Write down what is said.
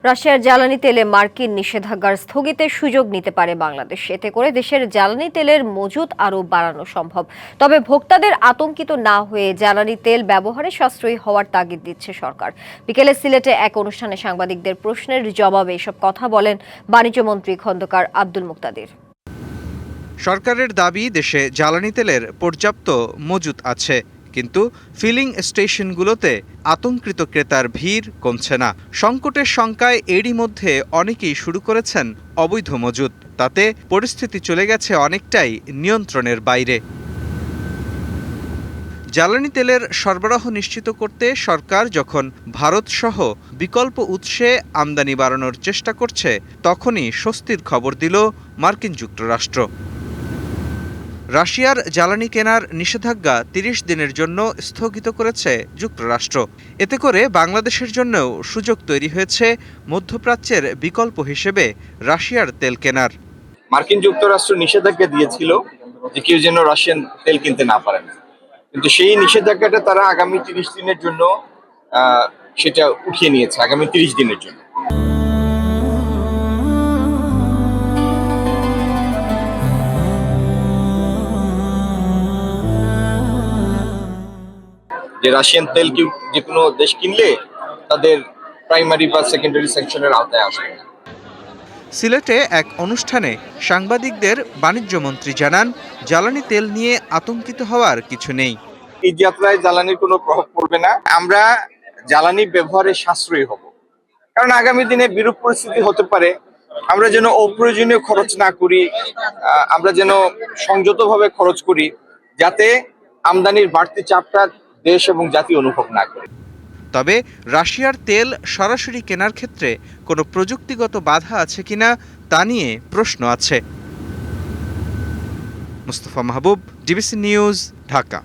রাশিয়ার জ্বালানি তেলে মার্কিন নিষেধাজ্ঞার স্থগিতের সুযোগ নিতে পারে বাংলাদেশ। এতে করে দেশের জ্বালানি তেলের মজুত আরও বাড়ানো সম্ভব। তবে ভোক্তাদের আতঙ্কিত না হয়ে জ্বালানি তেল ব্যবহারে সাশ্রয়ী হওয়ার তাগিদ দিচ্ছে সরকার। বিকেলে সিলেটে এক অনুষ্ঠানে সাংবাদিকদের প্রশ্নের জবাবে এসব কথা বলেন বাণিজ্যমন্ত্রী খন্দকার আব্দুল মুক্তাদির। সরকারের দাবি, দেশে জ্বালানি তেলের পর্যাপ্ত মজুত আছে, কিন্তু ফিলিং স্টেশনগুলোতে আতঙ্কিত ক্রেতার ভিড় কমছে না। সংকটের শঙ্কায় এরই মধ্যে অনেকেই শুরু করেছেন অবৈধ মজুত। তাতে পরিস্থিতি চলে গেছে অনেকটাই নিয়ন্ত্রণের বাইরে। জ্বালানি তেলের সরবরাহ নিশ্চিত করতে সরকার যখন ভারতসহ বিকল্প উৎসে আমদানি বাড়ানোর চেষ্টা করছে, তখনই স্বস্তির খবর দিল মার্কিন যুক্তরাষ্ট্র। রাশিয়ার জ্বালানি কেনার নিষেধাজ্ঞা ৩০ দিনের জন্য স্থগিত করেছে যুক্তরাষ্ট্র। এতে করে বাংলাদেশের জন্যও সুযোগ তৈরি হয়েছে মধ্যপ্রাচ্যের বিকল্প হিসেবে রাশিয়ার তেল কেনার। মার্কিন যুক্তরাষ্ট্র নিষেধাজ্ঞা দিয়েছিল যে কেউ যেন রাশিয়ান তেল কিনতে না পারেন, কিন্তু সেই নিষেধাজ্ঞাটা তারা আগামী ৩০ দিনের জন্য সেটা উঠিয়ে নিয়েছে, আগামী ৩০ দিনের জন্য। যে রাশিয়ান তেল যে কোনো দেশ কিনলে তাদের প্রাইমারি বা সেকেন্ডারি স্যাংশনের আওতায় আসবে না। সিলেটে এক অনুষ্ঠানে সাংবাদিকদের বাণিজ্যমন্ত্রী জানান, জ্বালানি তেল নিয়ে আতঙ্কিত হওয়ার কিছু নেই। এই যাত্রায় জ্বালানির কোনো প্রভাব পড়বে না। আমরা জ্বালানি ব্যবহারে সাশ্রয়ী হব, কারণ আগামী দিনে বিরূপ পরিস্থিতি হতে পারে। আমরা যেন অপ্রয়োজনীয় খরচ না করি, আমরা যেন সংযতভাবে খরচ করি, যাতে আমদানির বাড়তি চাপটা দেশ এবং জাতি অনুভব না করে। তবে রাশিয়ার তেল সরাসরি কেনার ক্ষেত্রে কোনো প্রযুক্তিগত বাধা আছে কিনা তা নিয়ে প্রশ্ন আছে। মুস্তফা মাহবুব, ডিবিসি নিউজ, ঢাকা।